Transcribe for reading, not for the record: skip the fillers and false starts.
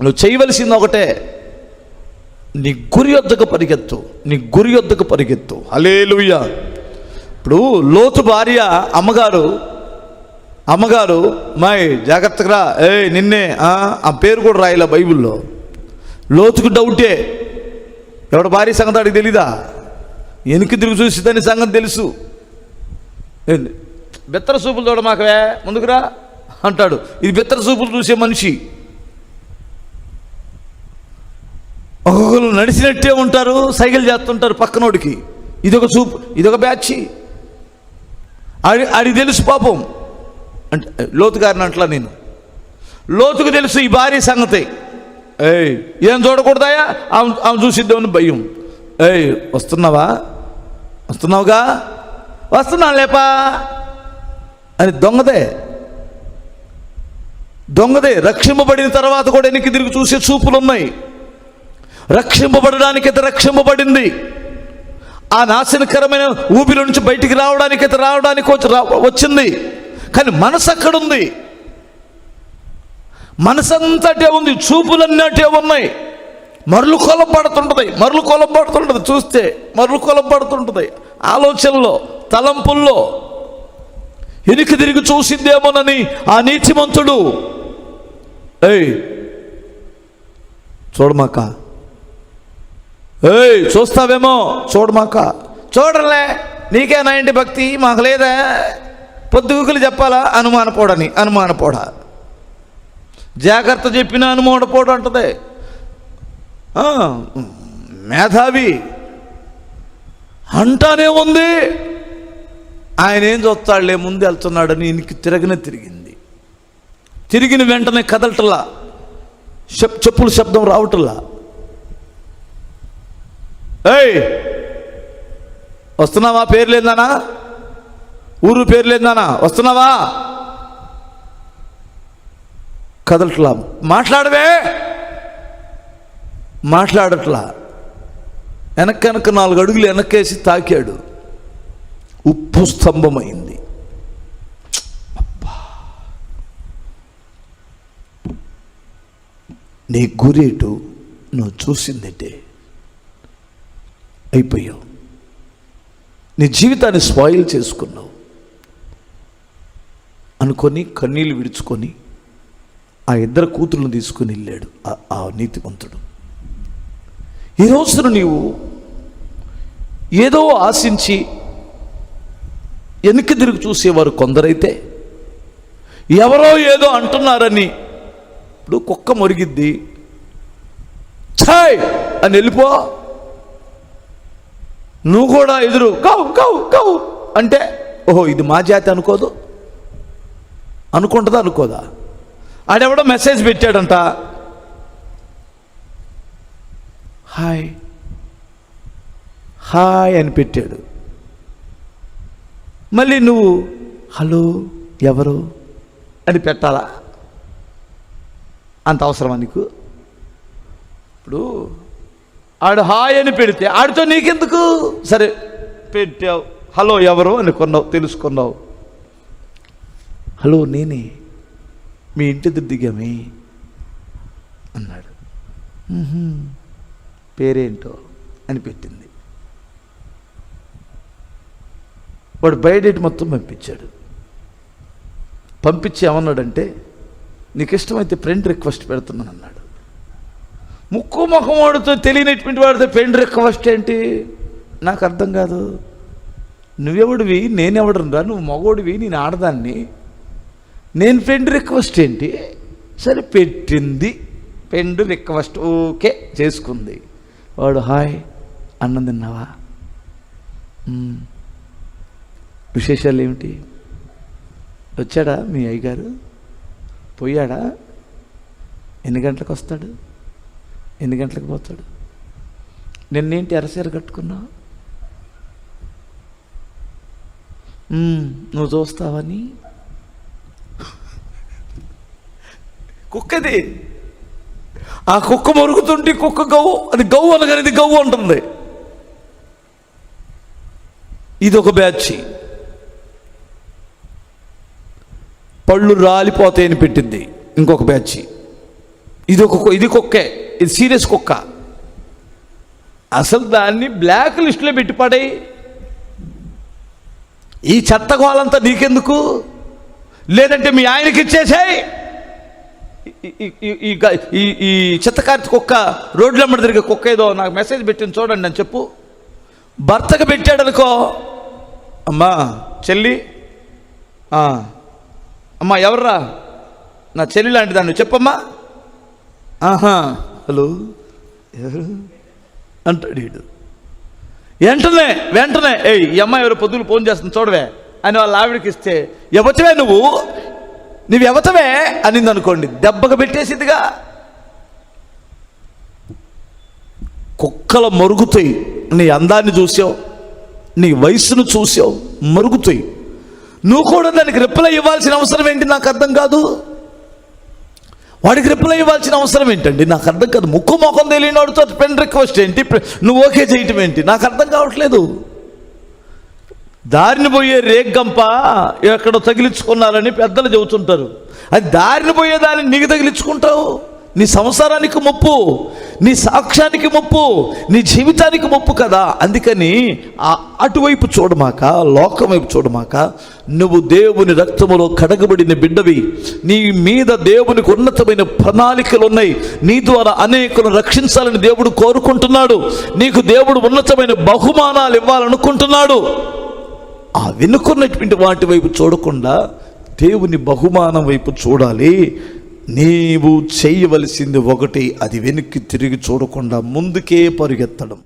నువ్వు చేయవలసింది ఒకటే, నీ గురి యొద్దకు పరిగెత్తు, నీ గురి యొద్దకు పరిగెత్తు. హల్లెలూయా. ఇప్పుడు లోతు భార్య అమ్మగారు మాయ్ జాగ్రత్తగా రా, నిన్నే ఆ పేరు కూడా రాయలే బైబిల్లో. లోతుకు డౌటే, ఎవడ భార్య సంగతి ఆడికి తెలీదా? వెనక్కి తిరిగి చూసి దాని సంగతి తెలుసు. బెత్తర చూపులు చూడ మాకవే, ముందుకురా అంటాడు. ఇది బెత్తర చూపులు చూసే మనిషి. ఒక్కొక్కరు నడిచినట్టే ఉంటారు, సైకిల్ చేస్తుంటారు పక్కనోడికి. ఇదొక చూపు, ఇదొక బ్యాచ్. ఆడికి తెలుసు పాపం. అంటే లోతు గారిని అంటలా నేను, లోతుకు తెలుసు ఈ భార్య సంగతి. ఏం చూడకూడదాయా, ఆమె చూసిద్దామని భయం. వస్తున్నావుగా, వస్తున్నా లేపా అని దొంగదే. రక్షింపబడిన తర్వాత కూడా వెనక్కి తిరిగి చూసే చూపులు ఉన్నాయి. రక్షింపబడడానికైతే రక్షింపబడింది, ఆ నాశనకరమైన ఊపిరి నుంచి బయటికి రావడానికి వచ్చింది. కానీ మనసు అక్కడుంది, మనసంతటే ఉంది, చూపులన్నట్టే ఉన్నాయి. మరలు కొలం పడుతుంటుంది చూస్తే, మరలు కొలం పడుతుంటుంది ఆలోచనలో, తలంపుల్లో. వెనక్కి తిరిగి చూసిందేమోనని ఆ నీతిమంతుడు చూడమాక, చూస్తావేమో చూడమాక. చూడలే, నీకేనా ఏంటి భక్తి, మాకు లేదా? పొద్దుగుకులు చెప్పాలా? అనుమానపోడా. జాగ్రత్త చెప్పిన అనుమానపోడు అంటది. మేధావి అంటానే ఉంది. ఆయన ఏం చూస్తాడులే, ముందు వెళ్తున్నాడని ఈయనకి తిరిగింది. తిరిగిన వెంటనే కదలటల్లా, చెప్పుల శబ్దం రావటల్లా. వస్తున్నావా? పేరు లేదానా? ఊరు పేరు లేదానా? వస్తున్నావా? కదలట్లా. మాట్లాడట్లా. వెనక 4 అడుగులు వెనక్కేసి తాకాడు. ఉప్పు స్తంభమైంది. నీ గురేటు, నువ్వు చూసిందంటే అయిపోయావు. నీ జీవితాన్ని స్పాయిల్ చేసుకున్నావు అనుకొని కన్నీళ్ళు విడుచుకొని ఆ 2 కూతుర్లను తీసుకుని వెళ్ళాడు ఆ నీతిమంతుడు. ఈ రోజున నీవు ఏదో ఆశించి వెనక్కి తిరిగి చూసేవారు కొందరైతే, ఎవరో ఏదో అంటున్నారని, ఇప్పుడు కుక్క మొరిగిద్ది, ఛాయ్ అని వెళ్ళిపో. నువ్వు కూడా ఎదురు గౌ గౌ గౌ అంటే, ఓహో ఇది మా జాతి అనుకుంటుందా? ఆడెవడో మెసేజ్ పెట్టాడంట, హాయ్ అని పెట్టాడు. మళ్ళీ నువ్వు హలో ఎవరు అని పెట్టాలా? అంత అవసరమా నీకు? ఇప్పుడు ఆడు హాయ్ అని పెడితే ఆడితో నీకెందుకు? సరే పెట్టావు, హలో ఎవరు అనుకున్నావు, తెలుసుకున్నావు. హలో నేనే, మీ ఇంటి దగ్గర దిగామే అన్నాడు. పేరేంటో అని పెట్టింది. వాడు బయోడేట్ మొత్తం పంపించి ఏమన్నాడంటే, నీకు ఇష్టమైతే ఫ్రెండ్ రిక్వెస్ట్ పెడుతున్నాను అన్నాడు. ముక్కు ముఖం వాడితో తెలియనటువంటి వాడితో ఫ్రెండ్ రిక్వెస్ట్ ఏంటి? నాకు అర్థం కాదు. నువ్వెవడివి, నేనెవడరా? నువ్వు మగోడివి, నేను ఆడదాన్ని, నేను ఫ్రెండ్ రిక్వెస్ట్ ఏంటి? సరే పెట్టింది ఫ్రెండ్ రిక్వెస్ట్, ఓకే చేసుకుంది. వాడు హాయ్, అన్నం తిన్నావా, విశేషాలు ఏమిటి, వచ్చాడా మీ అయ్యగారు, పోయాడా, ఎన్ని గంటలకు వస్తాడు, ఎన్ని గంటలకు పోతాడు, నిన్నేంటి ఎర్రసీర కట్టుకున్నావు, నువ్వు చూస్తావని. కుక్కది, ఆ కుక్క మొరుగుతుంటే కుక్క గవ్వు, అది గవ్వు అనగానే ఇది గవ్వు అంటుంది. ఇది ఒక బ్యాచ్. పళ్ళు రాలిపోతాయని పెట్టింది ఇంకొక బ్యాచ్. ఇది కుక్కే, ఇది సీరియస్ కుక్క. అసలు దాన్ని బ్లాక్ లిస్టులో పెట్టి పడేయి. ఈ చెత్త గోలంతా నీకెందుకు? లేదంటే మీ ఆయనకి ఇచ్చేసాయి. ఈ చెత్తకార్తి కుక్క, రోడ్ల అమ్మడి తిరిగే కుక్క ఏదో నాకు మెసేజ్ పెట్టింది చూడండి అని చెప్పు. భర్తకు పెట్టాడు అనుకో, అమ్మా చెల్లి, అమ్మా ఎవర్రా, నా చెల్లి లాంటి దాన్ని చెప్పమ్మా. ఆహా హలో ఎవరు అంటాడు వీడు. వెంటనే ఈ అమ్మాయి ఎవరు పొద్దులు ఫోన్ చేస్తుంది చూడవే అని వాళ్ళ ఆవిడకి ఇస్తే, ఎవతవే నువ్వు ఎవతవే అనింది అనుకోండి, దెబ్బగా పెట్టేసిద్దిగా. కుక్కలు మరుగుతాయి. నీ అందాన్ని చూసావు, నీ వయసును చూసావు, మరుగుతాయి. నువ్వు కూడా దానికి రిప్లై ఇవ్వాల్సిన అవసరం ఏంటి నాకు అర్థం కాదు. వాడికి రిప్లై ఇవ్వాల్సిన అవసరం ఏంటండి నాకు అర్థం కాదు. ముక్కు మొఖం తెలియని వాడితో ఫ్రెండ్ రిక్వెస్ట్ ఏంటి, నువ్వు ఓకే చేయటం ఏంటి నాకు అర్థం కావట్లేదు. దారిని పోయే రేగ్గంప ఎక్కడో తగిలించుకున్నారని పెద్దలు చెబుతుంటారు. అది దారిని పోయేదాన్ని నీకు తగిలించుకుంటావు. నీ సంసారానికి ముప్పు, నీ సాక్ష్యానికి ముప్పు, నీ జీవితానికి ముప్పు కదా. అందుకని అటువైపు చూడమాక, లోకం వైపు చూడమాక. నువ్వు దేవుని రక్తములో కడగబడిన బిడ్డవి. నీ మీద దేవునికి ఉన్నతమైన ప్రణాళికలు ఉన్నాయి. నీ ద్వారా అనేకులను రక్షించాలని దేవుడు కోరుకుంటున్నాడు. నీకు దేవుడు ఉన్నతమైన బహుమానాలు ఇవ్వాలనుకుంటున్నాడు. ఆ వెనుకున్నటువంటి వాటి వైపు చూడకుండా దేవుని బహుమానం వైపు చూడాలి. నీవు చేయవలసింది ఒకటి, అది వెనక్కి తిరిగి చూడకుండా ముందుకే పరుగెత్తడం.